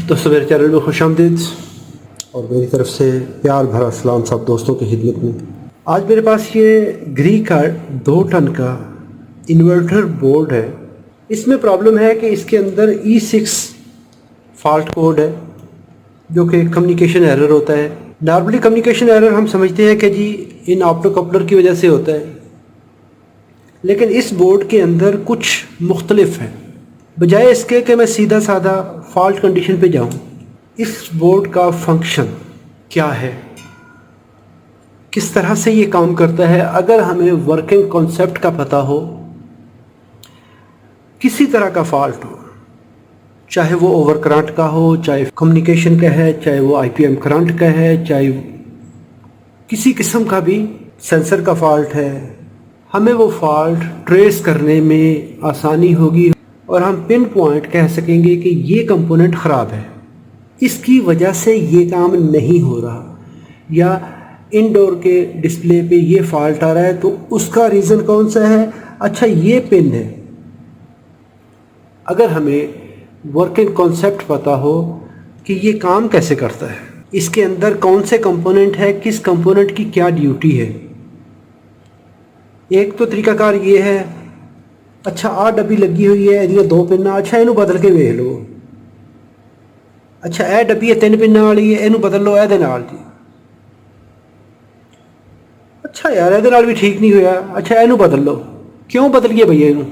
दोस्तों मेरे चैनल में खुशामदीद और मेरी तरफ से प्यार भरा सलाम सब दोस्तों की खिदमत में। आज मेरे पास ये ग्री का 2 टन का इन्वर्टर बोर्ड है। इसमें प्रॉब्लम है कि इसके अंदर E6 फॉल्ट कोड है जो कि कम्युनिकेशन एरर होता है। नॉर्मली कम्युनिकेशन एरर हम समझते हैं कि जी इन ऑप्टो कपलर की वजह से होता है, लेकिन इस बोर्ड के अंदर कुछ मुख्तलिफ है। बजाय इसके कि मैं सीधा साधा फॉल्ट कंडीशन पे जाऊं, इस बोर्ड का फंक्शन क्या है, किस तरह से ये काम करता है, अगर हमें वर्किंग कॉन्सेप्ट का पता हो, किसी तरह का फॉल्ट हो, चाहे वो ओवर करंट का हो, चाहे कम्युनिकेशन का है, चाहे वो IPM करंट का है, चाहे किसी किस्म का भी सेंसर का फॉल्ट है, हमें वो फॉल्ट ट्रेस करने में आसानी होगी और हम पिन पॉइंट कह सकेंगे कि ये कंपोनेंट ख़राब है, इसकी वजह से ये काम नहीं हो रहा, या इनडोर के डिस्प्ले पे ये फॉल्ट आ रहा है तो उसका रीज़न कौन सा है। अच्छा, ये पिन है। अगर हमें वर्किंग कॉन्सेप्ट पता हो कि ये काम कैसे करता है, इसके अंदर कौन से कंपोनेंट है, किस कंपोनेंट की क्या ड्यूटी है। एक तो तरीकाकार ये है, अच्छा आ डब्बी लगी हुई है, ये 2 पिन्ना, अच्छा इनू बदल के वेख लो। अच्छा ए डब्बी 3 पिन्ना वाली है, इनू बदल लो ए नाल जी। अच्छा यार ए नाल भी ठीक नहीं होया, अच्छा इनू बदल लो। क्यों बदलिए भैया इनू?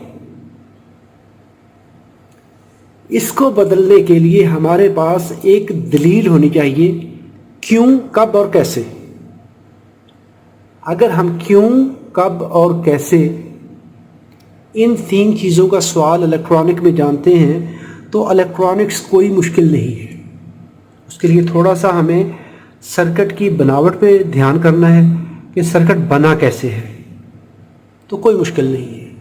इसको बदलने के लिए हमारे पास एक दलील होनी चाहिए, क्यों, कब और कैसे। अगर हम क्यों, कब और कैसे इन 3 चीज़ों का सवाल इलेक्ट्रॉनिक में जानते हैं तो इलेक्ट्रॉनिक्स कोई मुश्किल नहीं है। उसके लिए थोड़ा सा हमें सर्किट की बनावट पे ध्यान करना है कि सर्किट बना कैसे है, तो कोई मुश्किल नहीं है।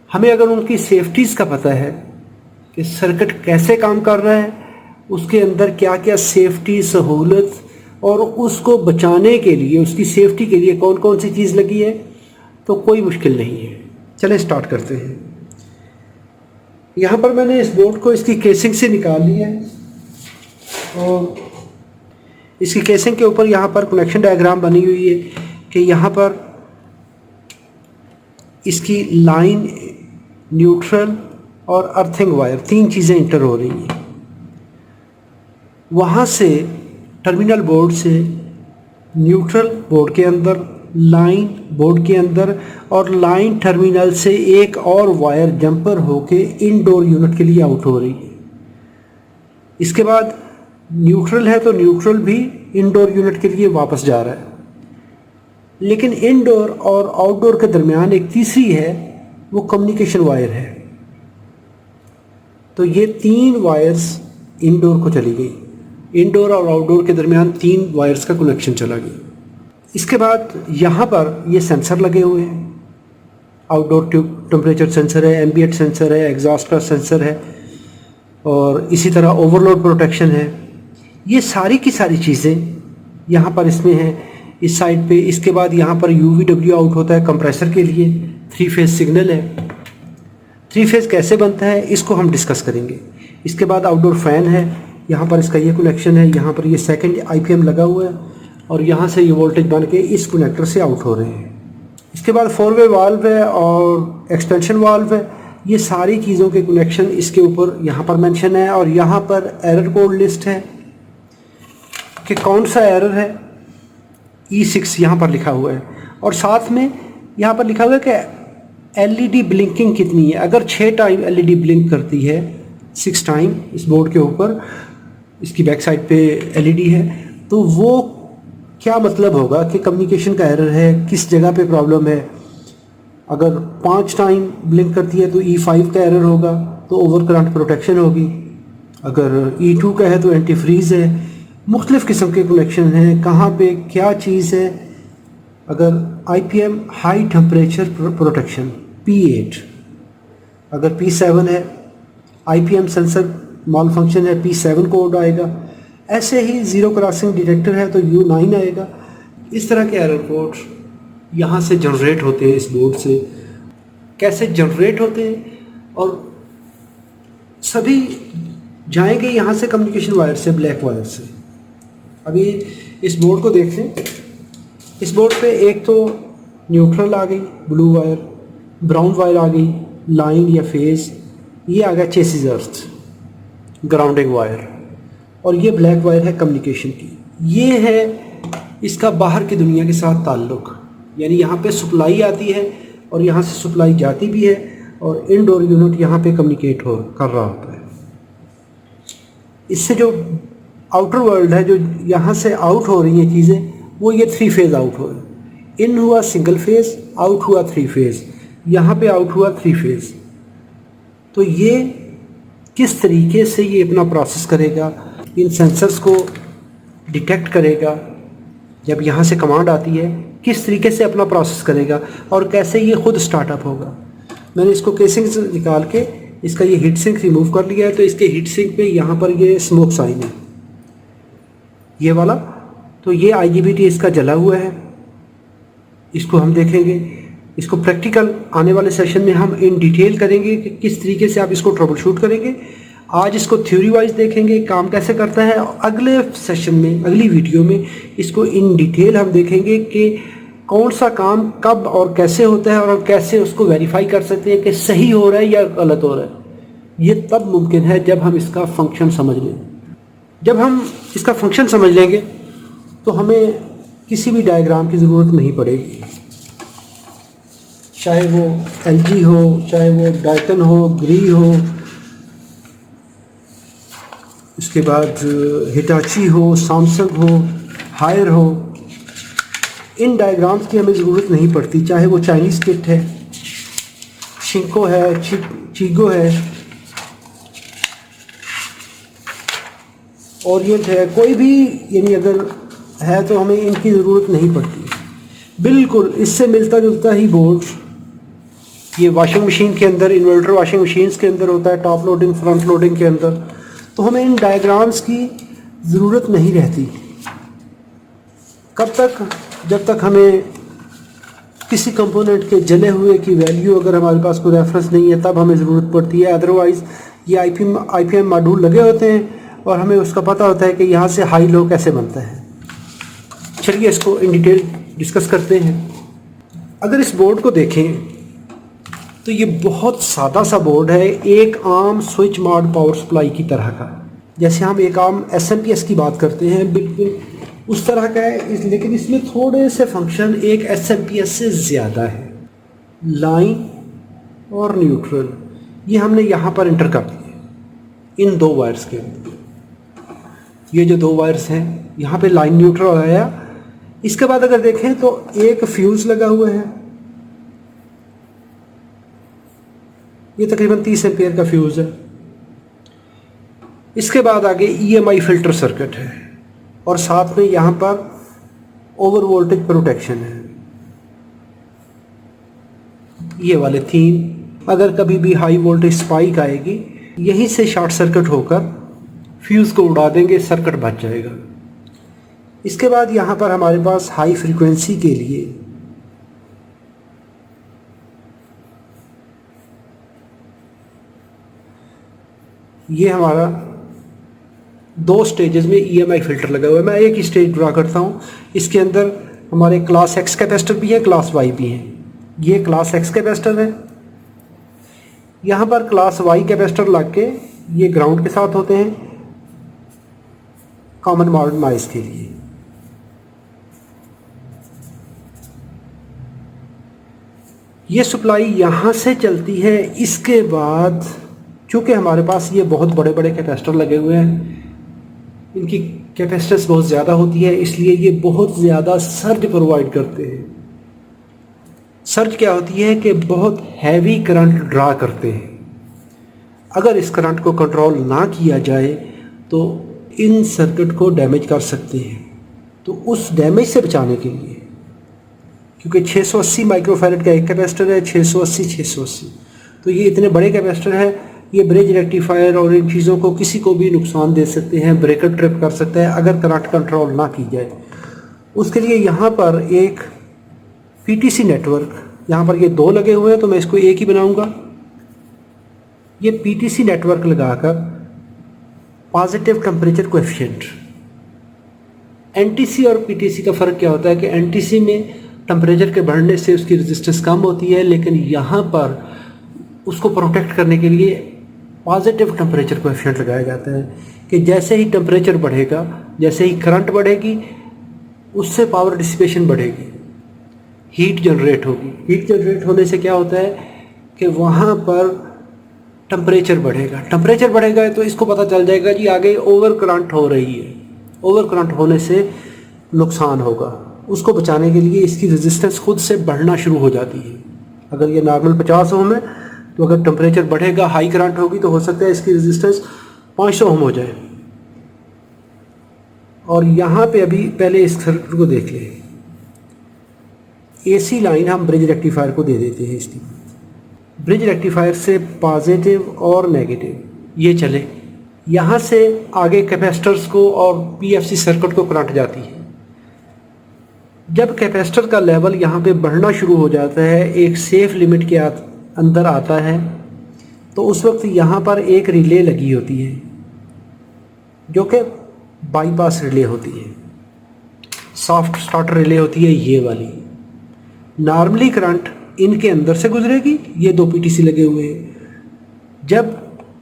हमें अगर उनकी सेफ्टीज़ का पता है कि सर्किट कैसे काम कर रहा है, उसके अंदर क्या क्या सेफ्टी सहूलत और उसको बचाने के लिए, उसकी सेफ्टी के लिए कौन कौन सी चीज़ लगी है, तो कोई मुश्किल नहीं है। चलें स्टार्ट करते हैं। यहाँ पर मैंने इस बोर्ड को इसकी केसिंग से निकाल लिया है और इसकी केसिंग के ऊपर यहाँ पर कनेक्शन डायग्राम बनी हुई है कि यहाँ पर इसकी लाइन, न्यूट्रल और अर्थिंग वायर 3 चीज़ें इंटर हो रही हैं। वहाँ से टर्मिनल बोर्ड से न्यूट्रल बोर्ड के अंदर, लाइन बोर्ड के अंदर और लाइन टर्मिनल से एक और वायर जंपर होके इनडोर यूनिट के लिए आउट हो रही है। इसके बाद न्यूट्रल है तो न्यूट्रल भी इनडोर यूनिट के लिए वापस जा रहा है, लेकिन इनडोर और आउटडोर के दरमियान एक तीसरी है, वो कम्युनिकेशन वायर है। तो ये 3 वायर्स इनडोर को चली गई, इनडोर और आउटडोर के दरमियान 3 वायर्स का कनेक्शन चला गया। इसके बाद यहाँ पर ये सेंसर लगे हुए हैं, आउटडोर टेम्परेचर सेंसर है, एम्बिएंट सेंसर है, एग्जॉस्ट का सेंसर है और इसी तरह ओवरलोड प्रोटेक्शन है। ये सारी की सारी चीज़ें यहाँ पर इसमें हैं इस साइड पे। इसके बाद यहाँ पर UVW आउट होता है कंप्रेसर के लिए, 3 फेज सिग्नल है। 3 फेज कैसे बनता है इसको हम डिस्कस करेंगे। इसके बाद आउटडोर फैन है, यहाँ पर इसका ये कनेक्शन है, यहाँ पर ये सेकंड IPM लगा हुआ है और यहाँ से ये वोल्टेज बन के इस कनेक्टर से आउट हो रहे हैं। इसके बाद 4-वे वाल्व है और एक्सटेंशन वाल्व है। ये सारी चीज़ों के कनेक्शन इसके ऊपर यहाँ पर मेंशन है और यहाँ पर एरर कोड लिस्ट है कि कौन सा एरर है। E6 यहाँ पर लिखा हुआ है और साथ में यहाँ पर लिखा हुआ है कि LED ब्लिंकिंग कितनी है। अगर 6 टाइम LED ब्लिंक करती है, 6 टाइम इस बोर्ड के ऊपर, इसकी बैक साइड पे LED है, तो वो क्या मतलब होगा कि कम्युनिकेशन का एरर है, किस जगह पे प्रॉब्लम है। अगर 5 टाइम ब्लिंक करती है तो E5 का एरर होगा, तो ओवर करंट प्रोटेक्शन होगी। अगर E2 का है तो एंटी फ्रीज है। मुख्तलिफ़ किस्म के कनेक्शन हैं, कहाँ पे क्या चीज़ है। अगर IPM high temperature protection P8, अगर P7 है, IPM सेंसर मॉल फंक्शन है, P7 कोड आएगा। ऐसे ही ज़ीरो क्रॉसिंग डिटेक्टर है तो U9 आएगा। इस तरह के एरर कोड यहाँ से जनरेट होते हैं। इस बोर्ड से कैसे जनरेट होते हैं और सभी जाएंगे यहाँ से कम्युनिकेशन वायर से, ब्लैक वायर से। अभी इस बोर्ड को देखें, इस बोर्ड पे एक तो न्यूट्रल आ गई ब्लू वायर, ब्राउन वायर आ गई लाइन या फेज, ये आ गया चेसिस अर्थ ग्राउंडिंग वायर, और ये ब्लैक वायर है कम्युनिकेशन की। ये है इसका बाहर की दुनिया के साथ ताल्लुक़, यानी यहाँ पे सप्लाई आती है और यहाँ से सप्लाई जाती भी है, और इनडोर यूनिट यहाँ पे कम्युनिकेट कर रहा होता है। इससे जो आउटर वर्ल्ड है, जो यहाँ से आउट हो रही हैं चीज़ें, वो ये 3 फेज़ आउट हो रहे हैं। इन हुआ सिंगल फेज़, आउट हुआ 3 फेज़, यहाँ पे आउट हुआ 3 फेज़। तो ये किस तरीके से ये अपना प्रोसेस करेगा, इन सेंसर्स को डिटेक्ट करेगा, जब यहाँ से कमांड आती है किस तरीके से अपना प्रोसेस करेगा और कैसे ये खुद स्टार्टअप होगा। मैंने इसको केसिंग से निकाल के इसका ये हीट सिंक रिमूव कर लिया है। तो इसके हीट सिंक पे यहाँ पर ये स्मोक साइन है, ये वाला। तो ये IGBT इसका जला हुआ है, इसको हम देखेंगे। इसको प्रैक्टिकल आने वाले सेशन में हम इन डिटेल करेंगे कि किस तरीके से आप इसको ट्रबल शूट करेंगे। आज इसको थ्योरी वाइज देखेंगे काम कैसे करता है, और अगले सेशन में, अगली वीडियो में इसको इन डिटेल हम देखेंगे कि कौन सा काम कब और कैसे होता है, और कैसे उसको वेरीफाई कर सकते हैं कि सही हो रहा है या गलत हो रहा है। ये तब मुमकिन है जब हम इसका फंक्शन समझ लें। जब हम इसका फंक्शन समझ लेंगे तो हमें किसी भी डायग्राम की ज़रूरत नहीं पड़ेगी, चाहे वो LG हो, चाहे वो डाइटन हो, ग्री हो, इसके बाद हिटाची हो, सैमसंग हो, हायर हो। इन डायग्राम्स की हमें ज़रूरत नहीं पड़ती, चाहे वो चाइनीज़ किट है, शिंको है, चीगो है, ओरिएंट है, कोई भी, यानी अगर है तो हमें इनकी ज़रूरत नहीं पड़ती। बिल्कुल इससे मिलता जुलता ही बोर्ड ये वॉशिंग मशीन के अंदर, इन्वर्टर वॉशिंग मशीन्स के अंदर होता है, टॉप लोडिंग फ्रंट लोडिंग के अंदर। तो हमें इन डायग्राम्स की ज़रूरत नहीं रहती। कब तक? जब तक हमें किसी कंपोनेंट के जले हुए की वैल्यू, अगर हमारे पास कोई रेफरेंस नहीं है, तब हमें ज़रूरत पड़ती है। अदरवाइज़ ये IPM मॉड्यूल लगे होते हैं और हमें उसका पता होता है कि यहाँ से हाई लो कैसे बनता है। चलिए इसको इन डिटेल डिस्कस करते हैं। अगर इस बोर्ड को देखें तो ये बहुत सादा सा बोर्ड है, एक आम स्विच मोड पावर सप्लाई की तरह का। जैसे हम एक आम SMPS की बात करते हैं, बिल्कुल उस तरह का है, लेकिन इसमें थोड़े से फंक्शन एक SMPS से ज़्यादा है। लाइन और न्यूट्रल ये हमने यहाँ पर इंटर कर दिए इन 2 वायर्स के अंदर। ये जो 2 वायर्स हैं यहाँ पे लाइन न्यूट्रल आया। इसके बाद अगर देखें तो एक फ्यूज़ लगा हुआ है, ये तकरीबन 30 एम्पियर का फ्यूज़ है। इसके बाद आगे EMI फिल्टर सर्किट है, और साथ में यहाँ पर ओवर वोल्टेज प्रोटेक्शन है। ये वाले 3, अगर कभी भी हाई वोल्टेज स्पाइक आएगी, यहीं से शॉर्ट सर्किट होकर फ्यूज़ को उड़ा देंगे, सर्किट बच जाएगा। इसके बाद यहाँ पर हमारे पास हाई फ्रीक्वेंसी के लिए ये हमारा 2 स्टेजेस में EMI फ़िल्टर लगा हुआ है। मैं एक ही स्टेज ड्रा करता हूँ। इसके अंदर हमारे क्लास X कैपेसिटर भी है, क्लास Y भी है। ये क्लास X कैपेसिटर है, यहाँ पर क्लास Y कैपेसिटर लग के ये ग्राउंड के साथ होते हैं कॉमन मोड नॉइज़ के लिए। ये सप्लाई यहाँ से चलती है। इसके बाद चूँकि हमारे पास ये बहुत बड़े बड़े कैपेसिटर लगे हुए हैं, इनकी कैपेसिटेंस बहुत ज़्यादा होती है, इसलिए ये बहुत ज़्यादा सर्ज प्रोवाइड करते हैं। सर्ज क्या होती है कि बहुत हैवी करंट ड्रा करते हैं। अगर इस करंट को कंट्रोल ना किया जाए तो इन सर्किट को डैमेज कर सकते हैं। तो उस डैमेज से बचाने के लिए, क्योंकि 680 माइक्रोफैरेड का एक कैपेसिटर है, 680, तो ये इतने बड़े कैपेसिटर है, ये ब्रिज रेक्टिफायर और इन चीज़ों को किसी को भी नुकसान दे सकते हैं, ब्रेकर ट्रिप कर सकते हैं अगर करंट कंट्रोल ना की जाए। उसके लिए यहाँ पर एक PTC नेटवर्क, यहाँ पर ये 2 लगे हुए हैं तो मैं इसको एक ही बनाऊँगा। ये PTC नेटवर्क लगाकर पॉजिटिव टेम्परेचर कोएफिशिएंट। एनटीसी और पीटीसी का फ़र्क क्या होता है कि एनटीसी में टेम्परेचर के बढ़ने से उसकी रेजिस्टेंस कम होती है, लेकिन यहाँ पर उसको प्रोटेक्ट करने के लिए पॉजिटिव टेम्परेचर कोएफिशिएंट लगाया जाता है कि जैसे ही टेम्परेचर बढ़ेगा, जैसे ही करंट बढ़ेगी, उससे पावर डिसिपेशन बढ़ेगी, हीट जनरेट होगी। हीट जनरेट होने से क्या होता है कि वहाँ पर टेम्परेचर बढ़ेगा। टेम्परेचर बढ़ेगा तो इसको पता चल जाएगा जी आगे ओवर करंट हो रही है। ओवर करंट होने से नुकसान होगा। उसको बचाने के लिए इसकी रेजिस्टेंस खुद से बढ़ना शुरू हो जाती है। अगर ये नॉर्मल 50 ओम है तो अगर टेम्परेचर बढ़ेगा, हाई करंट होगी, तो हो सकता है इसकी रेजिस्टेंस 500 ओम हो जाए। और यहाँ पे अभी पहले इस सर्किट को देख लें। एसी लाइन हम ब्रिज रेक्टिफायर को दे देते हैं। इसकी ब्रिज रेक्टिफायर से पॉजिटिव और नेगेटिव ये चले, यहाँ से आगे कैपेसिटर्स को और पीएफसी सर्किट को करंट जाती है। जब कैपेसिटर का लेवल यहाँ पे बढ़ना शुरू हो जाता है, एक सेफ लिमिट के अंदर आता है, तो उस वक्त यहाँ पर एक रिले लगी होती है जो कि बाईपास रिले होती है, सॉफ्ट स्टार्टर रिले होती है ये वाली। नॉर्मली करंट इनके अंदर से गुजरेगी, ये दो पीटीसी लगे हुए हैं। जब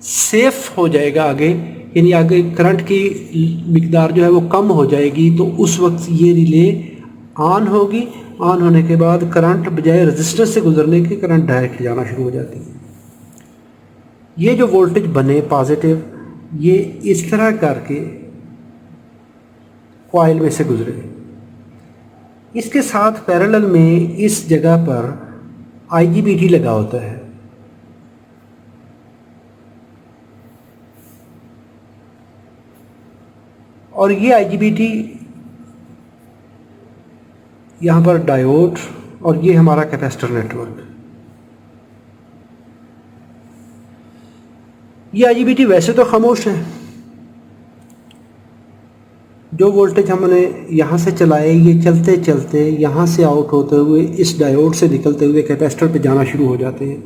सेफ हो जाएगा आगे, यानी आगे करंट की मिकदार जो है वो कम हो जाएगी, तो उस वक्त ये रिले ऑन होगी। ऑन होने के बाद करंट बजाय रेजिस्टेंस से गुजरने के करंट डायरेक्ट जाना शुरू हो जाती है। ये जो वोल्टेज बने पॉजिटिव, ये इस तरह करके कॉइल में से गुजरे। इसके साथ पैरेलल में इस जगह पर आईजीबीटी लगा होता है। और ये आईजीबीटी यहाँ पर डायोड, और ये हमारा कैपेसिटर नेटवर्क। ये आईजीबीटी वैसे तो खामोश है। जो वोल्टेज हमने यहाँ से चलाए, ये चलते चलते यहाँ से आउट होते हुए इस डायोड से निकलते हुए कैपेसिटर पे जाना शुरू हो जाते हैं।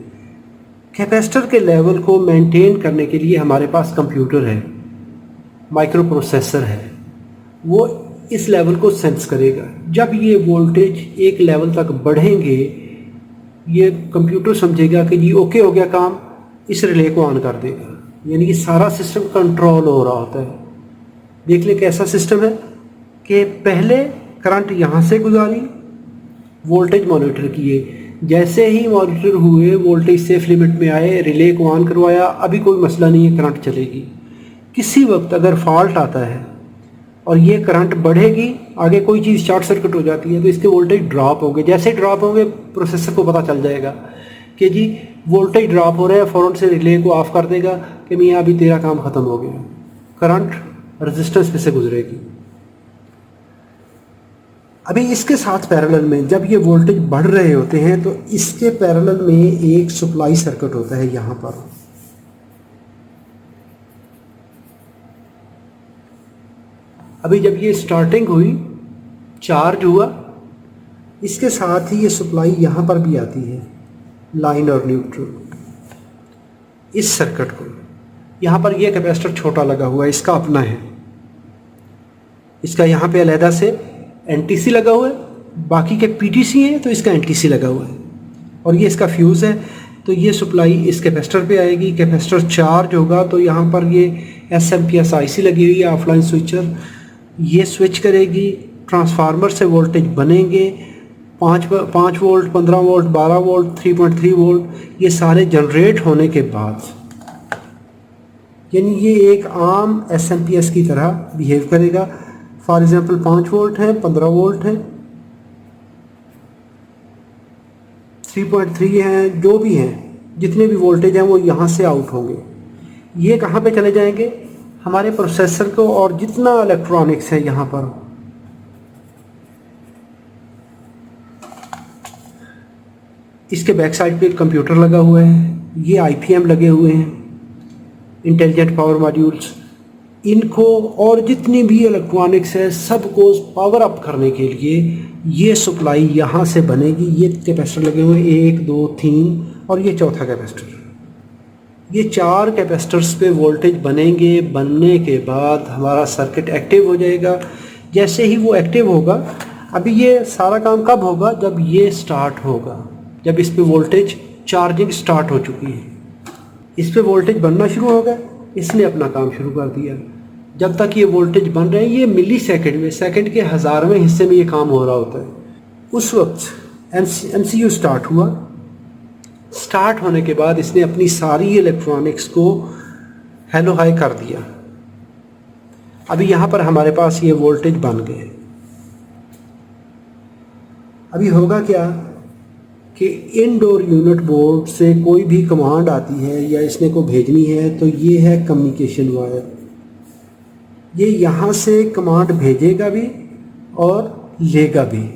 कैपेसिटर के लेवल को मेंटेन करने के लिए हमारे पास कंप्यूटर है, माइक्रो प्रोसेसर है, वो इस लेवल को सेंस करेगा। जब ये वोल्टेज एक लेवल तक बढ़ेंगे, ये कंप्यूटर समझेगा कि जी ओके हो गया काम, इस रिले को ऑन कर देगा। यानी कि सारा सिस्टम कंट्रोल हो रहा होता है। देख ले कैसा सिस्टम है कि पहले करंट यहाँ से गुजारी, वोल्टेज मॉनिटर किए, जैसे ही मॉनिटर हुए वोल्टेज सेफ लिमिट में आए, रिले को ऑन करवाया, अभी कोई मसला नहीं है, करंट चलेगी। किसी वक्त अगर फॉल्ट आता है और ये करंट बढ़ेगी, आगे कोई चीज़ शॉर्ट सर्किट हो जाती है, तो इसके वोल्टेज ड्रॉप होंगे। जैसे ही ड्रॉप होंगे प्रोसेसर को पता चल जाएगा कि जी वोल्टेज ड्रॉप हो रहा है, फ़ौरन से रिले को ऑफ कर देगा कि मियाँ अभी तेरा काम ख़त्म हो गया, करंट रेजिस्टेंस पे से गुजरेगी। अभी इसके साथ पैरेलल में जब ये वोल्टेज बढ़ रहे होते हैं, तो इसके पैरेलल में एक सप्लाई सर्किट होता है यहाँ पर। अभी जब ये स्टार्टिंग हुई, चार्ज हुआ, इसके साथ ही ये सप्लाई यहाँ पर भी आती है, लाइन और न्यूट्रल। इस सर्किट को यहाँ पर ये कैपेसिटर छोटा लगा हुआ है, इसका अपना है, इसका यहाँ पे अलहदा से एनटीसी लगा हुआ है, बाकी के पीटीसी हैं तो इसका एनटीसी लगा हुआ है, और ये इसका फ्यूज़ है। तो ये सप्लाई इस कैपेसिटर पे आएगी, कैपेसिटर चार्ज होगा तो यहाँ पर ये एसएमपीएस आईसी लगी हुई है, ऑफलाइन स्विचर, ये स्विच करेगी, ट्रांसफार्मर से वोल्टेज बनेंगे, 5 वोल्ट, 15 वोल्ट, 12 वोल्ट, 3.3 वोल्ट, ये सारे जनरेट होने के बाद, यानी ये एक आम एसएमपीएस की तरह बिहेव करेगा। फॉर एग्जांपल 5 वोल्ट है, 15 वोल्ट है, 3.3 हैं, जो भी हैं, जितने भी वोल्टेज हैं वो यहाँ से आउट होंगे। ये कहाँ पे चले जाएंगे? हमारे प्रोसेसर को, और जितना इलेक्ट्रॉनिक्स है यहाँ पर, इसके बैक साइड पे कंप्यूटर लगा हुआ है, ये आईपीएम लगे हुए हैं, इंटेलिजेंट पावर मॉड्यूल्स, इनको और जितनी भी इलेक्ट्रॉनिक्स है सबको पावर अप करने के लिए ये सप्लाई यहाँ से बनेगी। ये कैपेसिटर लगे हुए हैं, 1 2 3, और ये चौथा कैपेसिटर, ये 4 कैपेसिटर्स पे वोल्टेज बनेंगे। बनने के बाद हमारा सर्किट एक्टिव हो जाएगा। जैसे ही वो एक्टिव होगा, अभी ये सारा काम कब होगा? जब ये स्टार्ट होगा, जब इस पे वोल्टेज चार्जिंग स्टार्ट हो चुकी है, इस पे वोल्टेज बनना शुरू हो गया, इसने अपना काम शुरू कर दिया। जब तक ये वोल्टेज बन रहे हैं, ये मिली सेकेंड में, सेकेंड के 1000वें हिस्से में ये काम हो रहा होता है। उस वक्त MCU स्टार्ट हुआ। स्टार्ट होने के बाद इसने अपनी सारी इलेक्ट्रॉनिक्स को हेलो हाई कर दिया। अभी यहाँ पर हमारे पास ये वोल्टेज बन गए। अभी होगा क्या कि इनडोर यूनिट बोर्ड से कोई भी कमांड आती है या इसने को भेजनी है, तो ये है कम्युनिकेशन वायर। ये यहाँ से कमांड भेजेगा भी और लेगा भी।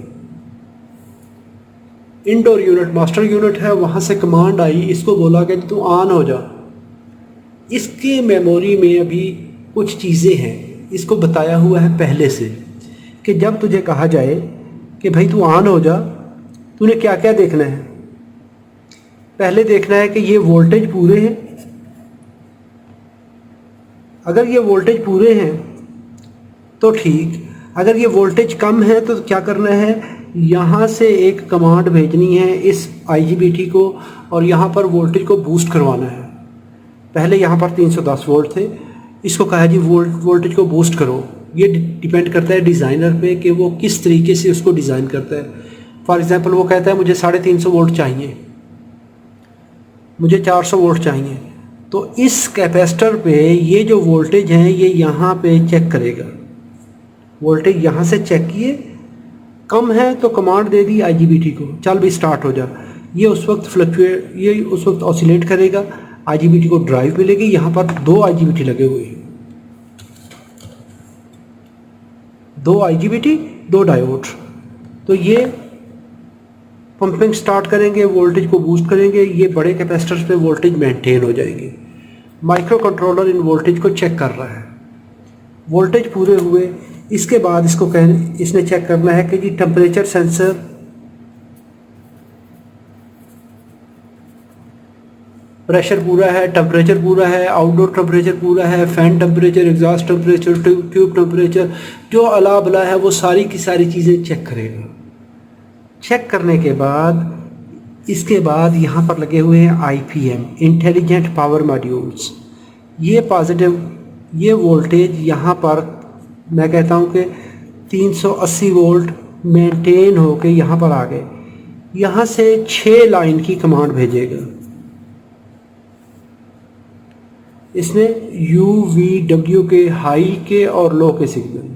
इनडोर यूनिट मास्टर यूनिट है, वहाँ से कमांड आई, इसको बोला कि तू ऑन हो जा। इसके मेमोरी में अभी कुछ चीज़ें हैं, इसको बताया हुआ है पहले से कि जब तुझे कहा जाए कि भाई तू ऑन हो जा, तूने क्या क्या देखना है। पहले देखना है कि ये वोल्टेज पूरे हैं। अगर ये वोल्टेज पूरे हैं तो ठीक, अगर ये वोल्टेज कम है तो क्या करना है, यहाँ से एक कमांड भेजनी है इस IGBT को और यहाँ पर वोल्टेज को बूस्ट करवाना है। पहले यहाँ पर 310 वोल्ट थे, इसको कहा जी वोल्टेज को बूस्ट करो। ये डिपेंड करता है डिज़ाइनर पे कि वो किस तरीके से उसको डिज़ाइन करता है। फॉर एग्ज़ाम्पल वो कहता है मुझे 350 वोल्ट चाहिए, मुझे 400 वोल्ट चाहिए, तो इस कैपेसिटर पे ये जो वोल्टेज हैं ये यहाँ पे चेक करेगा। वोल्टेज यहाँ से चेक किए, कम है तो कमांड दे दी IGBT को, चल भी स्टार्ट हो जा। ये उस वक्त ऑसिलेट करेगा, IGBT को ड्राइव मिलेगी। यहाँ पर 2 IGBT लगे हुए हैं, 2 IGBT 2 डायोड। तो ये पंपिंग स्टार्ट करेंगे, वोल्टेज को बूस्ट करेंगे, ये बड़े कैपेसिटर्स पे वोल्टेज मेंटेन हो जाएंगे। माइक्रो कंट्रोलर इन वोल्टेज को चेक कर रहा है। वोल्टेज पूरे हुए, इसके बाद इसने चेक करना है कि जी टेम्परेचर सेंसर, प्रेशर पूरा है, टेम्परेचर पूरा है, आउटडोर टेम्परेचर पूरा है, fan temperature, exhaust temperature, tube temperature, जो अला बला है वो सारी की सारी चीज़ें चेक करेगा। चेक करने के बाद इसके बाद यहाँ पर लगे हुए हैं IPM इंटेलिजेंट पावर मॉड्यूल्स। ये पॉजिटिव, ये वोल्टेज यहाँ पर मैं कहता हूँ कि 380 वोल्ट मेंटेन होके यहाँ पर आ गए। यहाँ से 6 लाइन की कमांड भेजेगा। इसमें UVW के हाई के और लो के सिग्नल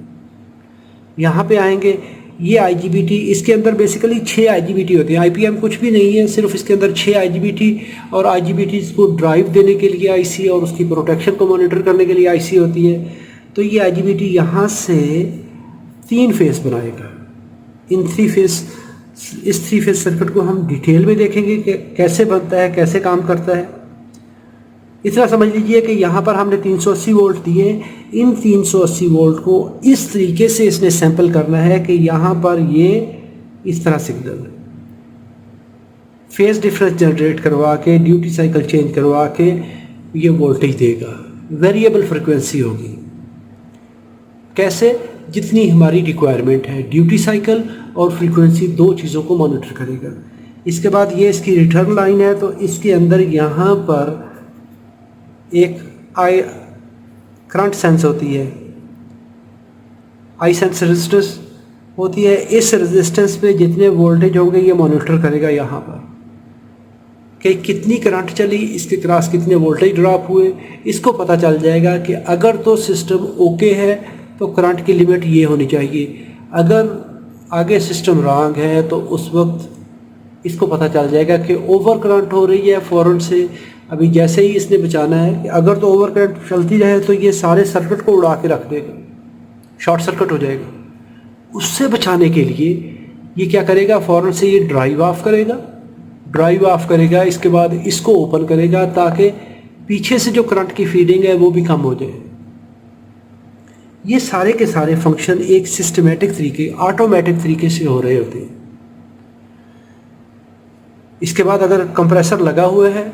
यहाँ पे आएंगे। ये IGBT, इसके अंदर बेसिकली 6 IGBT होते हैं, IPM कुछ भी नहीं है, सिर्फ इसके अंदर 6 IGBT और IGBT को ड्राइव देने के लिए IC और उसकी प्रोटेक्शन को मॉनिटर करने के लिए IC होती है। तो ये IGBT यहाँ से 3 फेस बनाएगा। इन 3 फेस, इस 3 फेस सर्किट को हम डिटेल में देखेंगे कि कैसे बनता है, कैसे काम करता है। इतना समझ लीजिए कि यहाँ पर हमने 380 वोल्ट दिए। इन 380 वोल्ट को इस तरीके से इसने सैंपल करना है कि यहाँ पर ये इस तरह सिग्नल फेस डिफरेंस जनरेट करवा के, ड्यूटी साइकिल चेंज करवा के ये वोल्टेज देगा। वेरिएबल फ्रिक्वेंसी होगी। कैसे? जितनी हमारी रिक्वायरमेंट है, ड्यूटी साइकिल और फ्रीक्वेंसी, 2 चीज़ों को मॉनिटर करेगा। इसके बाद ये इसकी रिटर्न लाइन है, तो इसके अंदर यहाँ पर एक करंट सेंस होती है, आई सेंस रेजिस्टेंस होती है। इस रेजिस्टेंस पे जितने वोल्टेज होंगे ये मॉनिटर करेगा यहाँ पर कि कितनी करंट चली, इसके क्रॉस कितने वोल्टेज ड्रॉप हुए। इसको पता चल जाएगा कि अगर तो सिस्टम ओके है तो करंट की लिमिट ये होनी चाहिए, अगर आगे सिस्टम रॉन्ग है तो उस वक्त इसको पता चल जाएगा कि ओवर करंट हो रही है फ़ौरन से। अभी जैसे ही इसने बचाना है कि अगर तो ओवर करंट चलती रहे तो ये सारे सर्किट को उड़ा के रख देगा, शॉर्ट सर्किट हो जाएगा। उससे बचाने के लिए ये क्या करेगा, फ़ौरन से ये ड्राइव ऑफ करेगा, इसके बाद इसको ओपन करेगा ताकि पीछे से जो करंट की फीडिंग है वो भी कम हो जाए। ये सारे के सारे फंक्शन एक सिस्टमेटिक तरीके, ऑटोमेटिक तरीके से हो रहे होते हैं। इसके बाद अगर कंप्रेसर लगा हुआ है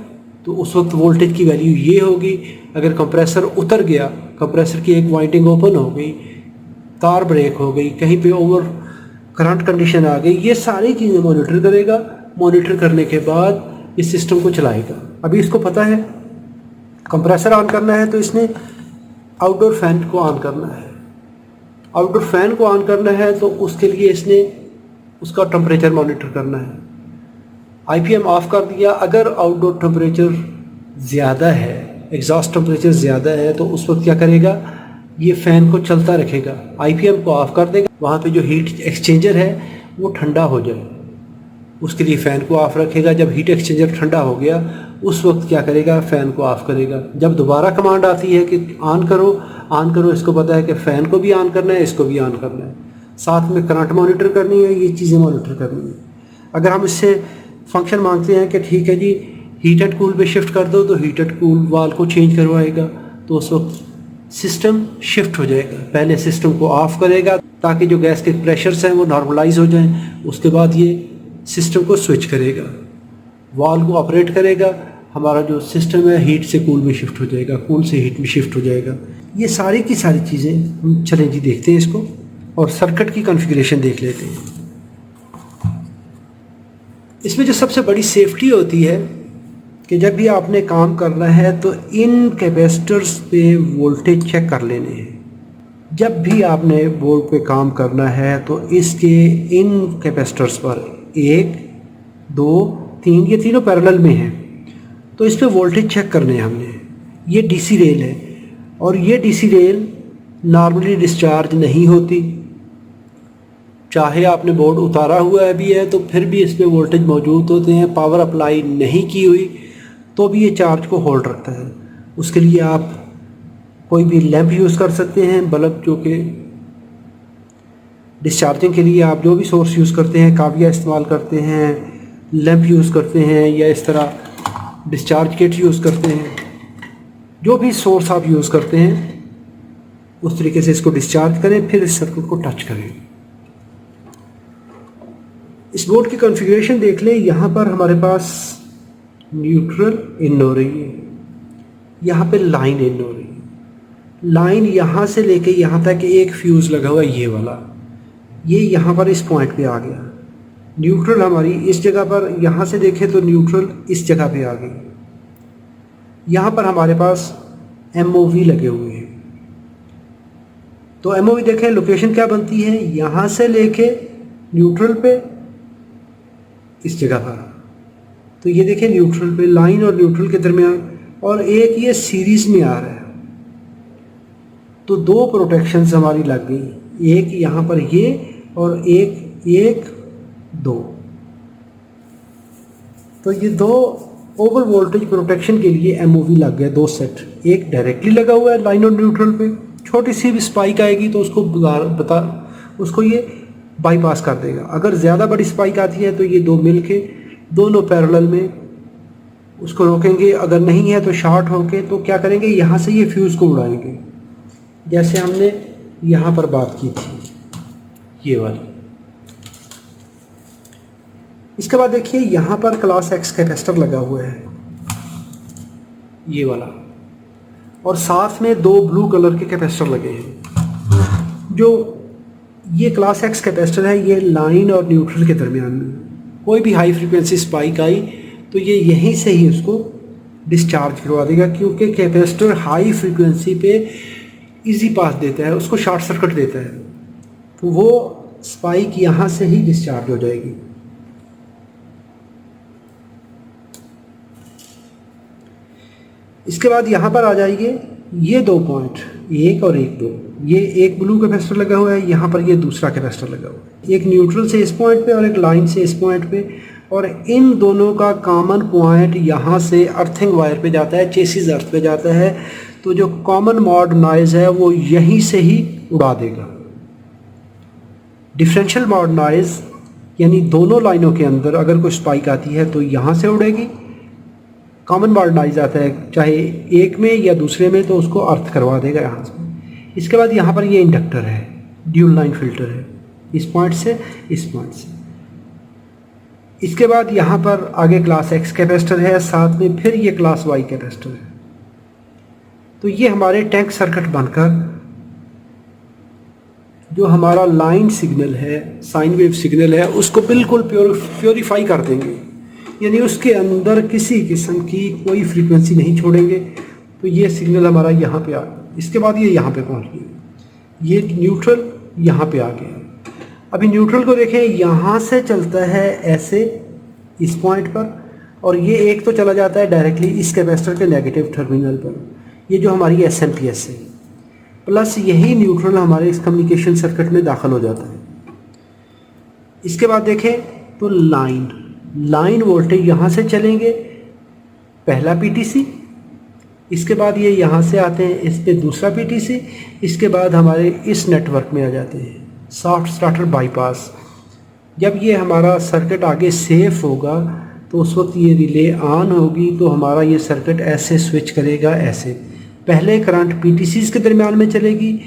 तो उस वक्त वोल्टेज की वैल्यू ये होगी। अगर कंप्रेसर उतर गया, कंप्रेसर की एक वाइंडिंग ओपन हो गई, तार ब्रेक हो गई, कहीं पे ओवर करंट कंडीशन आ गई, ये सारी चीज़ें मॉनिटर करेगा। मॉनिटर करने के बाद इस सिस्टम को चलाएगा। अभी इसको पता है कंप्रेसर ऑन करना है, तो इसने आउटडोर फैन को ऑन करना है। आउटडोर फैन को ऑन करना है तो उसके लिए इसने उसका टेम्परेचर मॉनिटर करना है। आईपीएम ऑफ कर दिया। अगर आउटडोर टेम्परेचर ज़्यादा है, एग्जॉस्ट टेम्परेचर ज़्यादा है, तो उस वक्त क्या करेगा, ये फ़ैन को चलता रखेगा, आईपीएम को ऑफ कर देगा। वहाँ पे जो हीट एक्सचेंजर है वो ठंडा हो जाए, उसके लिए फ़ैन को ऑफ रखेगा। जब हीट एक्सचेंजर ठंडा हो गया उस वक्त क्या करेगा, फ़ैन को ऑफ करेगा। जब दोबारा कमांड आती है कि ऑन करो, इसको पता है कि फ़ैन को भी ऑन करना है, इसको भी ऑन करना है, साथ में करंट मॉनिटर करनी है, ये चीज़ें मॉनिटर करनी है। अगर हम इससे फंक्शन मांगते हैं कि ठीक है जी हीट एंड कूल पे शिफ्ट कर दो, तो हीट एंड कूल वाल को चेंज करवाएगा, तो उस वक्त सिस्टम शिफ्ट हो जाएगा। पहले सिस्टम को ऑफ करेगा ताकि जो गैस के प्रेशर्स हैं वो नॉर्मलाइज हो जाएं, उसके बाद ये सिस्टम को स्विच करेगा, वाल को ऑपरेट करेगा। हमारा जो सिस्टम है हीट से कूल में शिफ्ट हो जाएगा, कूल से हीट में शिफ्ट हो जाएगा। ये सारी की सारी चीज़ें हम चलें जी देखते हैं इसको, और सर्किट की कॉन्फ़िगरेशन देख लेते हैं। इसमें जो सबसे बड़ी सेफ्टी होती है कि जब भी आपने काम करना है तो इन कैपेसिटर्स पे वोल्टेज चेक कर लेने हैं। जब भी आपने बोर्ड पे काम करना है तो इसके इन कैपेसिटर्स पर 1, 2, 3, ये तीनों पैरेलल में हैं, तो इस पे वोल्टेज चेक करने हैं हमने। ये डीसी रेल है और ये डीसी रेल नॉर्मली डिस्चार्ज नहीं होती। चाहे आपने बोर्ड उतारा हुआ है भी है तो फिर भी इस पे वोल्टेज मौजूद होते हैं। पावर अप्लाई नहीं की हुई तो भी ये चार्ज को होल्ड रखता है। उसके लिए आप कोई भी लैंप यूज़ कर सकते हैं, बल्ब, जो कि डिस्चार्जिंग के लिए आप जो भी सोर्स यूज़ करते हैं, काविया इस्तेमाल करते हैं, लैंप यूज़ करते हैं, या इस तरह डिस्चार्ज किट यूज़ करते हैं। जो भी सोर्स आप यूज़ करते हैं उस तरीके से इसको डिस्चार्ज करें, फिर इस सर्किट को टच करें। इस बोर्ड की कॉन्फ़िगरेशन देख लें। यहाँ पर हमारे पास न्यूट्रल इन हो रही है, यहाँ पे लाइन इन हो रही है। लाइन यहाँ से लेके यहाँ तक एक फ्यूज़ लगा हुआ है, ये वाला, ये यहाँ पर इस पॉइंट पे आ गया। न्यूट्रल हमारी इस जगह पर, यहाँ से देखें तो न्यूट्रल इस जगह पे आ गई। यहाँ पर हमारे पास एमओवी लगे हुए हैं। तो एमओवी देखें लोकेशन क्या बनती है, यहाँ से लेके न्यूट्रल पे इस जगह पर। तो ये देखें न्यूट्रल पे, लाइन और न्यूट्रल के दरमियान, और एक ये सीरीज में आ रहा है। तो दो प्रोटेक्शंस हमारी लग गई, एक यहाँ पर ये और एक 2। तो ये दो ओवर वोल्टेज प्रोटेक्शन के लिए एमओवी लग गए, 2 सेट। एक डायरेक्टली लगा हुआ है लाइन और न्यूट्रल पे, छोटी सी भी स्पाइक आएगी तो उसको ये बाईपास कर देगा। अगर ज़्यादा बड़ी स्पाइक आती है तो ये दो मिल के दोनों पैरेलल में उसको रोकेंगे। अगर नहीं है तो शॉर्ट होके तो क्या करेंगे, यहाँ से ये फ्यूज़ को उड़ाएंगे, जैसे हमने यहाँ पर बात की थी, ये वाली। इसके बाद देखिए यहाँ पर क्लास एक्स कैपेसिटर लगा हुआ है, ये वाला, और साथ में 2 ब्लू कलर के कैपेसिटर लगे हैं। जो ये क्लास एक्स कैपेसिटर है, ये लाइन और न्यूट्रल के दरमियान में कोई भी हाई फ्रीक्वेंसी स्पाइक आई तो ये यहीं से ही उसको डिस्चार्ज करवा देगा, क्योंकि कैपेसिटर हाई फ्रीक्वेंसी पे इजी पास देता है, उसको शॉर्ट सर्किट देता है, तो वो स्पाइक यहाँ से ही डिस्चार्ज हो जाएगी। इसके बाद यहाँ पर आ जाइए, ये 2 पॉइंट, 1 और 1, 2, ये एक ब्लू कैपेसिटर लगा हुआ है, यहाँ पर ये दूसरा कैपेसिटर लगा हुआ है, एक न्यूट्रल से इस पॉइंट पे और एक लाइन से इस पॉइंट पे, और इन दोनों का कॉमन पॉइंट यहाँ से अर्थिंग वायर पे जाता है, चेसिस अर्थ पे जाता है, तो जो कॉमन मॉड नॉइज़ है वो यहीं से ही उड़ा देगा। डिफरेंशियल मॉड नॉइज़ यानी दोनों लाइनों के अंदर अगर कोई स्पाइक आती है तो यहाँ से उड़ेगी। कॉमन मॉड नॉइज़ आता है चाहे एक में या दूसरे में, तो उसको अर्थ करवा देगा यहाँ से। इसके बाद यहाँ पर ये इंडक्टर है, ड्यूल लाइन फिल्टर है, इस पॉइंट से इस पॉइंट से। इसके बाद यहाँ पर आगे क्लास X कैपेसिटर है, साथ में फिर ये क्लास Y कैपेसिटर है। तो ये हमारे टैंक सर्किट बनकर जो हमारा लाइन सिग्नल है, साइन वेव सिग्नल है, उसको बिल्कुल प्योरीफाई कर देंगे, यानी उसके अंदर किसी किस्म की कोई फ्रीक्वेंसी नहीं छोड़ेंगे। तो ये सिग्नल हमारा यहाँ पे आ, इसके बाद ये यहाँ पे पहुँच गया, ये न्यूट्रल यहाँ पे आ गया। अभी न्यूट्रल को देखें, यहाँ से चलता है ऐसे इस पॉइंट पर, और ये एक तो चला जाता है डायरेक्टली इस कैपेसिटर के नेगेटिव टर्मिनल पर, ये जो हमारी एसएमपीएस है, प्लस यही न्यूट्रल हमारे इस कम्युनिकेशन सर्किट में दाखिल हो जाता है। इसके बाद देखें तो लाइन वोल्टेज यहाँ से चलेंगे, पहला पीटीसी, इसके बाद ये यहाँ से आते हैं इस पे दूसरा पीटीसी, इसके बाद हमारे इस नेटवर्क में आ जाते हैं सॉफ्ट स्टार्टर बाईपास। जब ये हमारा सर्किट आगे सेफ होगा तो उस वक्त ये रिले ऑन होगी, तो हमारा ये सर्किट ऐसे स्विच करेगा, ऐसे पहले करंट पीटीसीज़ के दरमियान में चलेगी,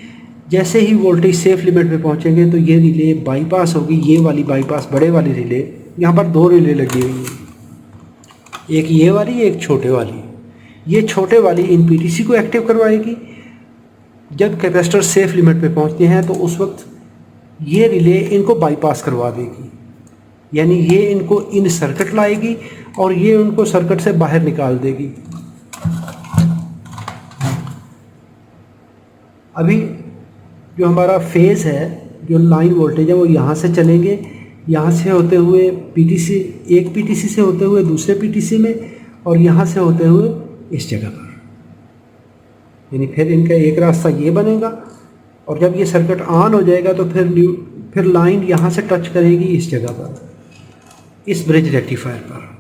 जैसे ही वोल्टेज सेफ लिमिट पे पहुंचेंगे तो ये रिले बाईपास होगी, ये वाली बाईपास बड़े वाली रिले। यहाँ पर दो रिले लगी हुई हैं, एक ये वाली एक छोटे वाली। ये छोटे वाली इन पीटीसी को एक्टिव करवाएगी, जब कैपेसिटर सेफ लिमिट पे पहुंचते हैं तो उस वक्त ये रिले इनको बाईपास करवा देगी, यानी ये इनको इन सर्किट लाएगी और ये उनको सर्किट से बाहर निकाल देगी। अभी जो हमारा फेज़ है, जो लाइन वोल्टेज है, वो यहाँ से चलेंगे, यहाँ से होते हुए पीटीसी, एक पीटीसी से होते हुए दूसरे पीटीसी में, और यहाँ से होते हुए इस जगह पर, यानी फिर इनका एक रास्ता ये बनेगा। और जब ये सर्किट ऑन हो जाएगा तो फिर लाइन यहाँ से टच करेगी इस जगह पर, इस ब्रिज रेक्टिफायर पर।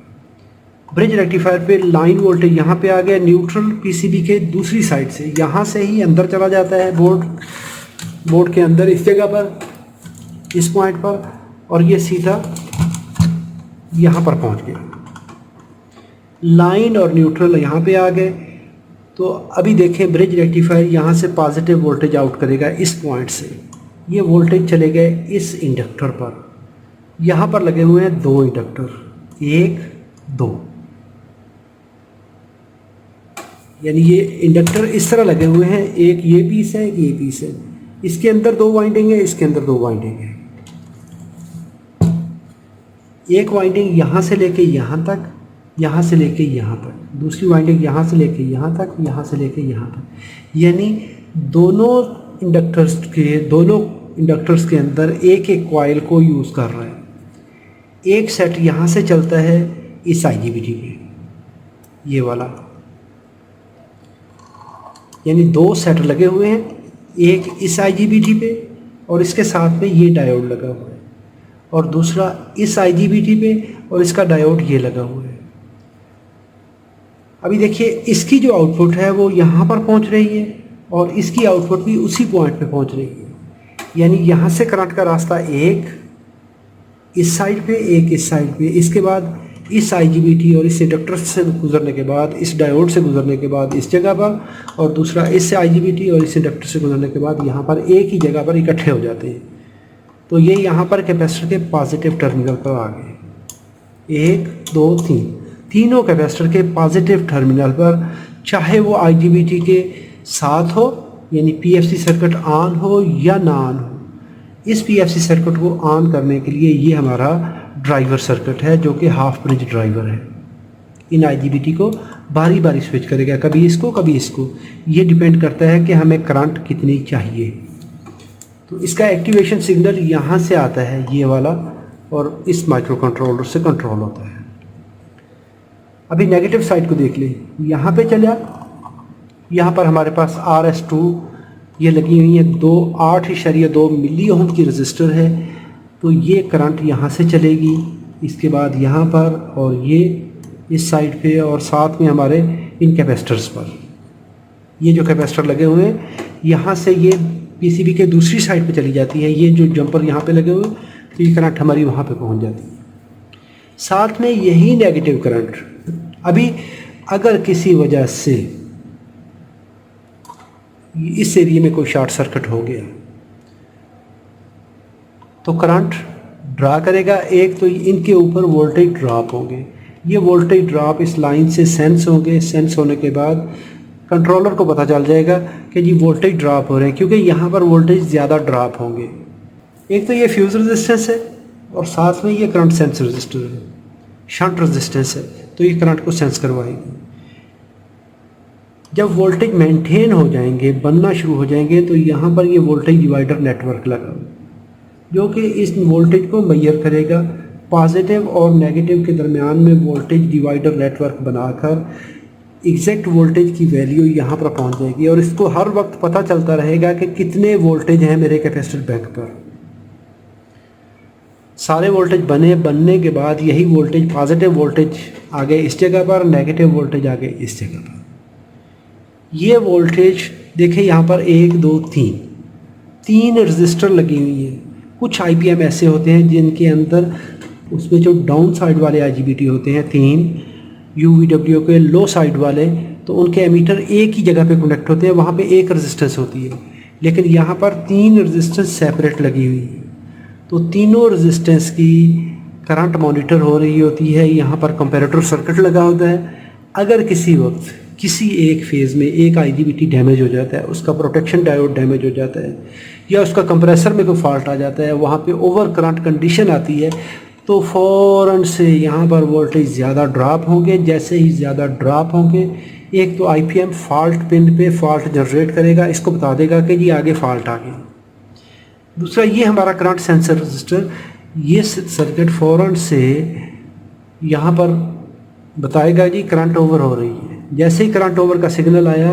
ब्रिज रेक्टिफायर पे लाइन वोल्टेज यहाँ पे आ गया, न्यूट्रल पीसीबी के दूसरी साइड से यहाँ से ही अंदर चला जाता है बोर्ड के अंदर इस जगह पर, इस पॉइंट पर, और ये सीधा यहाँ पर पहुँच गया। लाइन और न्यूट्रल यहाँ पे आ गए। तो अभी देखें ब्रिज रेक्टिफायर यहाँ से पॉजिटिव वोल्टेज आउट करेगा इस पॉइंट से, ये वोल्टेज चले गए इस इंडक्टर पर। यहाँ पर लगे हुए हैं दो इंडक्टर, 1 2, यानी ये इंडक्टर इस तरह लगे हुए हैं, एक ये पीस है, एक ये पीस है, इसके अंदर 2 वाइंडिंग है, इसके अंदर 2 वाइंडिंग है। एक वाइंडिंग यहाँ से लेके यहाँ तक, यहाँ से लेके यहाँ तक, दूसरी वाइंडिंग यहाँ से लेके यहाँ तक, यहाँ से लेके यहाँ तक, यानी दोनों इंडक्टर्स के अंदर एक एक कॉइल को यूज़ कर रहा है। एक सेट यहाँ से चलता है इस आईजीबीटी पे, ये वाला, यानी 2 सेट लगे हुए हैं, एक इस आईजीबीटी पे और इसके साथ में ये डायोड लगा हुआ है, और दूसरा इस आईजीबीटी पे और इसका डायोड ये लगा हुआ है। अभी देखिए इसकी जो आउटपुट है वो यहाँ पर पहुँच रही है और इसकी आउटपुट भी उसी पॉइंट पे पहुँच रही है, यानी यहाँ से करंट का रास्ता एक इस साइड पे, एक इस साइड पे, इसके बाद इस आईजीबीटी और इस इंडक्टर से गुजरने के बाद, इस डायोड से गुजरने के बाद इस जगह पर, और दूसरा इस आईजीबीटी और इस इंडक्टर से गुजरने के बाद यहाँ पर एक ही जगह पर इकट्ठे हो जाते हैं। तो ये यहाँ पर कैपेसिटर के पॉजिटिव टर्मिनल पर आ गए, 1 2 3, तीनों कैपेसिटर के पॉजिटिव टर्मिनल पर, चाहे वो आईजीबीटी के साथ हो, यानी पीएफसी सर्किट ऑन हो या ना ऑन हो। इस पीएफसी सर्किट को ऑन करने के लिए ये हमारा ड्राइवर सर्किट है, जो कि हाफ ब्रिज ड्राइवर है। इन आईजीबीटी को बारी बारी स्विच करेगा, कभी इसको कभी इसको, ये डिपेंड करता है कि हमें करंट कितनी चाहिए। तो इसका एक्टिवेशन सिग्नल यहाँ से आता है, ये वाला, और इस माइक्रो कंट्रोलर से कंट्रोल होता है। अभी नेगेटिव साइड को देख लें, यहाँ पे चला, यहाँ पर हमारे पास RS2 ये लगी हुई है, 8.2 मिली ओम की रजिस्टर है, तो ये करंट यहाँ से चलेगी, इसके बाद यहाँ पर, और ये इस साइड पे, और साथ में हमारे इन कैपेसिटर्स पर, ये जो कैपेसिटर लगे हुए हैं यहाँ से ये पीसीबी के दूसरी साइड पे चली जाती है। ये जो जंपर यहाँ पे लगे हुए, तो ये करंट हमारी वहाँ पे पहुँच जाती है। साथ में यही नेगेटिव करंट, अभी अगर किसी वजह से इस एरिया में कोई शॉर्ट सर्किट हो गया तो करंट ड्रा करेगा, एक तो इनके ऊपर वोल्टेज ड्रॉप होंगे। ये वोल्टेज ड्रॉप इस लाइन से सेंस होंगे। सेंस होने के बाद कंट्रोलर को पता चल जाएगा कि जी वोल्टेज ड्रॉप हो रहे हैं, क्योंकि यहाँ पर वोल्टेज ज़्यादा ड्रॉप होंगे। एक तो ये फ्यूज़ रेजिस्टेंस है और साथ में ये करंट सेंस रजिस्टर है, शंट रेजिस्टेंस है, तो ये करंट को सेंस करवाएगी। जब वोल्टेज मेंटेन हो जाएंगे, बनना शुरू हो जाएंगे, तो यहाँ पर ये वोल्टेज डिवाइडर नेटवर्क लगा जो कि इस वोल्टेज को मेजर करेगा। पॉजिटिव और नेगेटिव के दरमियान में वोल्टेज डिवाइडर नेटवर्क बनाकर एग्जैक्ट वोल्टेज की वैल्यू यहाँ पर पहुँच जाएगी और इसको हर वक्त पता चलता रहेगा कि कितने वोल्टेज हैं मेरे कैपेसिटर बैंक पर। सारे वोल्टेज बनने के बाद यही वोल्टेज, पॉजिटिव वोल्टेज आ गए इस जगह पर, नेगेटिव वोल्टेज आ गए इस जगह पर। ये वोल्टेज देखिए यहाँ पर 1 2 3 रजिस्टर लगी हुई हैं। कुछ IPM ऐसे होते हैं जिनके अंदर उसमें जो डाउन साइड वाले IGBT होते हैं 3 UVW के लो साइड वाले, तो उनके एमीटर एक ही जगह पे कनेक्ट होते हैं, वहाँ पे एक रेजिस्टेंस होती है। लेकिन यहाँ पर 3 रेजिस्टेंस सेपरेट लगी हुई है, तो तीनों रेजिस्टेंस की करंट मॉनिटर हो रही होती है। यहाँ पर कंपैरेटर सर्किट लगा होता है। अगर किसी वक्त किसी एक फेज़ में एक IGBT डैमेज हो जाता है, उसका प्रोटेक्शन डायोड डैमेज हो जाता है या उसका कंप्रेसर में कोई फॉल्ट आ जाता है, वहाँ पे ओवर करंट कंडीशन आती है, तो फ़ौरन से यहाँ पर वोल्टेज ज़्यादा ड्रॉप होंगे। जैसे ही ज़्यादा ड्रॉप होंगे, एक तो IPM फॉल्ट पिन पे फॉल्ट जनरेट करेगा, इसको बता देगा कि जी आगे फॉल्ट आ गया। दूसरा ये हमारा करंट सेंसर रजिस्टर, ये सर्किट फ़ौरन से यहाँ पर बताएगा जी करंट ओवर हो रही है। जैसे ही करंट ओवर का सिग्नल आया,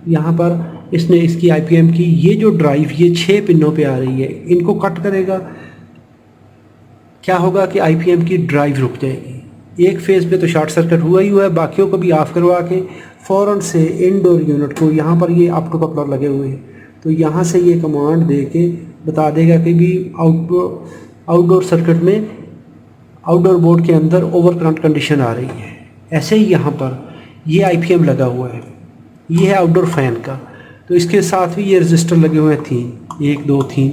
यहाँ पर इसने इसकी IPM की ये जो ड्राइव ये 6 पिनों पे आ रही है, इनको कट करेगा। क्या होगा कि IPM की ड्राइव रुक जाएगी। एक फेज़ पे तो शॉर्ट सर्किट हुआ ही हुआ है, बाकियों को भी ऑफ करवा के फ़ौरन से इनडोर यूनिट को, यहाँ पर ये अप टू कपलर लगे हुए हैं, तो यहाँ से ये कमांड दे के बता देगा कि भी आउटडोर सर्किट में, आउटडोर बोर्ड के अंदर ओवर करंट कंडीशन आ रही है। ऐसे ही यहाँ पर ये IPM लगा हुआ है, ये है आउटडोर फैन का, तो इसके साथ भी ये रजिस्टर लगे हुए हैं 3 1 2 3।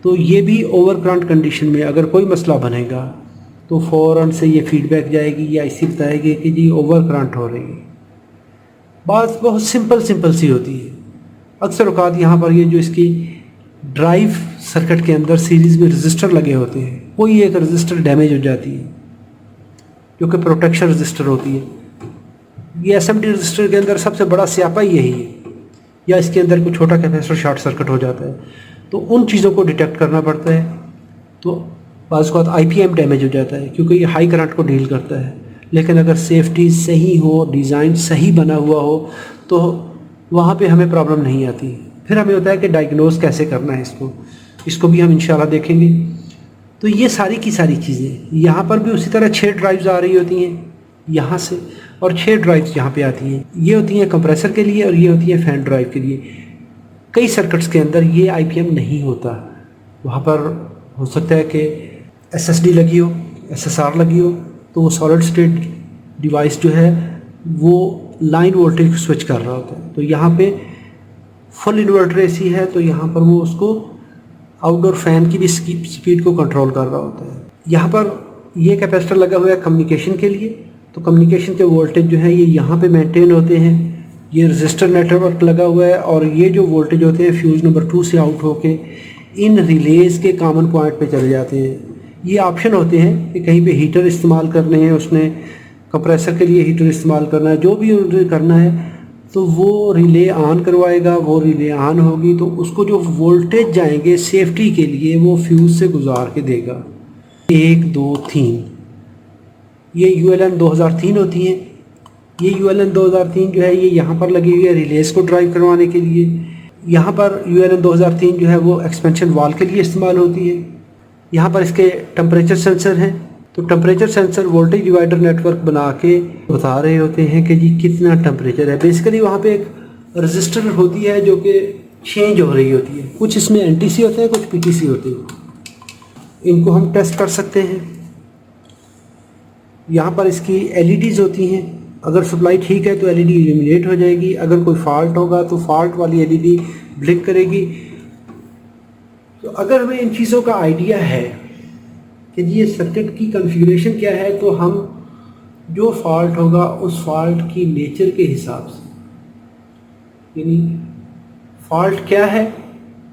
तो ये भी ओवर करंट कंडीशन में अगर कोई मसला बनेगा तो फ़ौरन से ये फीडबैक जाएगी या इसी बताएगी कि जी ओवर करंट हो रही है। बात बहुत सिंपल सी होती है। अक्सर औकात यहाँ पर ये जो इसकी ड्राइव सर्किट के अंदर सीरीज़ में रजिस्टर लगे होते हैं, कोई एक रजिस्टर डैमेज हो जाती है जो कि प्रोटेक्शन रजिस्टर होती है। ये SMD रजिस्टर के अंदर सबसे बड़ा स्यापा ही यही है, या इसके अंदर कोई छोटा कैपेसिटर शॉर्ट सर्किट हो जाता है, तो उन चीज़ों को डिटेक्ट करना पड़ता है। तो बाज़ वक़्त IPM डैमेज हो जाता है क्योंकि ये हाई करंट को डील करता है। लेकिन अगर सेफ्टी सही हो, डिज़ाइन सही बना हुआ हो, तो वहाँ पे हमें प्रॉब्लम नहीं आती। फिर हमें होता है कि डायग्नोज कैसे करना है इसको भी हम इंशाल्लाह देखेंगे। तो ये सारी की सारी चीज़ें यहाँ पर भी उसी तरह 6 ड्राइव्स आ रही होती हैं यहाँ से, और 6 ड्राइव्स यहाँ पे आती हैं। ये होती हैं कंप्रेसर के लिए और ये होती है फैन ड्राइव के लिए। कई सर्किट्स के अंदर ये IPM नहीं होता, वहाँ पर हो सकता है कि SSD लगी हो, SSR लगी हो, तो वो सॉलिड स्टेट डिवाइस जो है वो लाइन वोल्टेज स्विच कर रहा होता है। तो यहाँ पे फुल इन्वर्टर AC है, तो यहाँ पर वो उसको आउटडोर फैन की भी स्पीड को कंट्रोल कर रहा होता है। यहाँ पर ये कैपेसिटर लगा हुआ है कम्युनिकेशन के लिए, तो कम्युनिकेशन के वोल्टेज जो है ये यहाँ पे मेंटेन होते हैं। ये रजिस्टर नेटवर्क लगा हुआ है और ये जो वोल्टेज होते हैं फ्यूज़ नंबर 2 से आउट होके इन रिलेज़ के कॉमन पॉइंट पे चले जाते हैं। ये ऑप्शन होते हैं कि कहीं पे हीटर इस्तेमाल करने हैं, उसने कंप्रेसर के लिए हीटर इस्तेमाल करना है, जो भी करना है, तो वो रिले ऑन करवाएगा। वो रिले ऑन होगी तो उसको जो वोल्टेज जाएंगे सेफ्टी के लिए वो फ्यूज़ से गुजार के देगा। 1 2 3 ये ULN 2003 होती हैं। ये ULN 2003 जो है ये यहाँ पर लगी हुई है रिलेज़ को ड्राइव करवाने के लिए। यहाँ पर ULN 2003 जो है वो एक्सपेंशन वाल के लिए इस्तेमाल होती है। यहाँ पर इसके टेम्परेचर सेंसर हैं, तो temperature sensor voltage divider network बना के बता रहे होते हैं कि जी कितना टेम्परेचर है। बेसिकली वहाँ पे एक रजिस्टर होती है जो कि चेंज हो रही होती है। कुछ इसमें NTC होते हैं, कुछ PTC होते हैं। इनको हम टेस्ट कर सकते हैं। यहाँ पर इसकी LEDs होती हैं। अगर सप्लाई ठीक है तो LED इल्यूमिनेट हो जाएगी, अगर कोई फॉल्ट होगा तो फॉल्ट वाली LED ब्लिंक करेगी। तो अगर हमें इन चीज़ों का आइडिया है कि ये सर्किट की कॉन्फ़िगरेशन क्या है, तो हम जो फॉल्ट होगा उस फॉल्ट की नेचर के हिसाब से, यानी फॉल्ट क्या है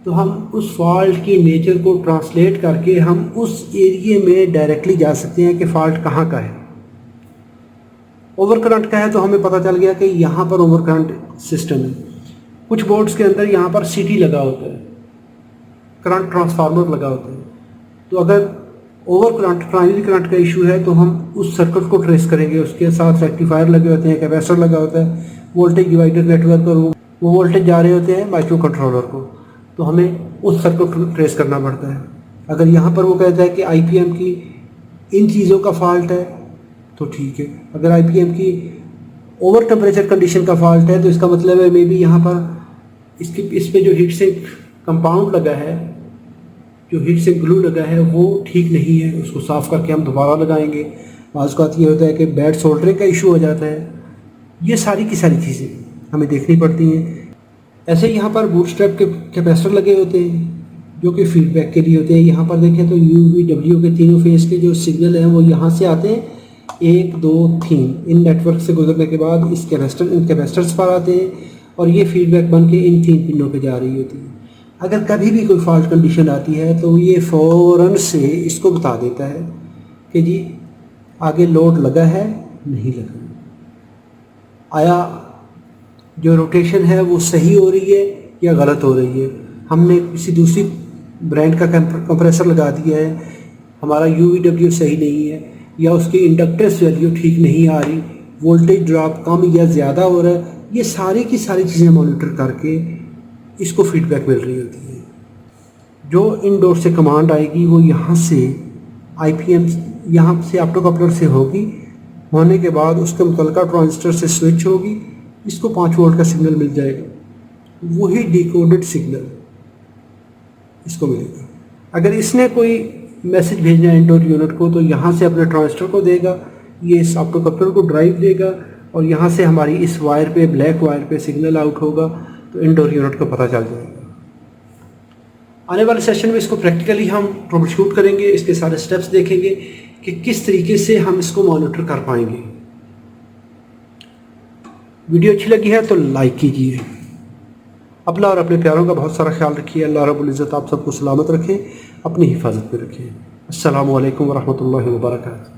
तो हम उस फॉल्ट की नेचर को ट्रांसलेट करके हम उस एरिए में डायरेक्टली जा सकते हैं कि फ़ॉल्ट कहाँ का है। ओवर करंट का है तो हमें पता चल गया कि यहाँ पर ओवर करंट सिस्टम है। कुछ बोर्ड्स के अंदर यहाँ पर सीटी लगा होता है, करंट ट्रांसफार्मर लगा होता है। तो अगर ओवर करंट प्राइमरी करंट का इशू है तो हम उस सर्किट को ट्रेस करेंगे, उसके साथ रेक्टिफायर लगे होते हैं, कैपेसिटर लगा होता है, वोल्टेज डिवाइडर नेटवर्क और वो वोल्टेज जा रहे होते हैं माइक्रो कंट्रोलर को, तो हमें उस सर्किट को ट्रेस करना पड़ता है। अगर यहाँ पर वो कहता है कि आईपीएम की इन चीज़ों का फॉल्ट है तो ठीक है, अगर आईपीएम की ओवर टेम्परेचर कंडीशन का फॉल्ट है तो इसका मतलब है मे बी यहाँ पर इस पे जो हीट सिंक कंपाउंड लगा है, जो हीट सिंक ग्लू लगा है वो ठीक नहीं है, उसको साफ़ करके हम दोबारा लगाएंगे। बाज़ का ये होता है कि बैड सोल्डरिंग का इशू हो जाता है। ये सारी की सारी चीज़ें हमें देखनी पड़ती हैं। ऐसे यहाँ पर बूटस्ट्रैप के कैपेसिटर लगे होते हैं जो कि फीडबैक के लिए होते हैं। यहाँ पर देखें तो UV W के तीनों फेज़ के जो सिग्नल हैं वो यहाँ से आते हैं, 1 2 3 इन नेटवर्क से गुजरने के बाद इन कैपेसिटर्स पर आते हैं और ये फीडबैक बन के इन 3 पिनों पे जा रही होती है। अगर कभी भी कोई फॉल्ट कंडीशन आती है तो ये फ़ौरन से इसको बता देता है कि जी आगे लोड लगा है नहीं लगा, आया जो रोटेशन है वो सही हो रही है या गलत हो रही है, हमने किसी दूसरी ब्रांड का कंप्रेसर लगा दिया है, हमारा UVW सही नहीं है या उसकी इंडक्टेंस वैल्यू ठीक नहीं आ रही, वोल्टेज ड्रॉप कम या ज़्यादा हो रहा है, ये सारी की सारी चीज़ें मॉनिटर करके इसको फीडबैक मिल रही होती है। जो इनडोर से कमांड आएगी वो यहाँ से IPM यहाँ से ऑप्टोकपलर से होगी, होने के बाद उसके मुतलका ट्रांजिस्टर से स्विच होगी, इसको 5 वोल्ट का सिग्नल मिल जाएगा, वही डिकोडेड सिग्नल इसको मिलेगा। अगर इसने कोई मैसेज भेजना है इंडोर यूनिट को तो यहाँ से अपने ट्रांजिस्टर को देगा, ये इस ऑप्टोकपलर को ड्राइव देगा और यहाँ से हमारी इस वायर पे, ब्लैक वायर पे सिग्नल आउट होगा तो इंडोर यूनिट को पता चल जाएगा। आने वाले सेशन में इसको प्रैक्टिकली हम ट्रबल शूट करेंगे, इसके सारे स्टेप्स देखेंगे कि किस तरीके से हम इसको मॉनिटर कर पाएंगे। वीडियो अच्छी लगी है तो लाइक कीजिए। अपना और अपने प्यारों का बहुत सारा ख्याल रखिए। अल्लाह रब्बुल इज़्ज़त आप सबको सलामत रखें, अपनी हिफाजत में रखें। अस्सलामु अलैकुम वरहमतुल्लाहि वबरकातुहू।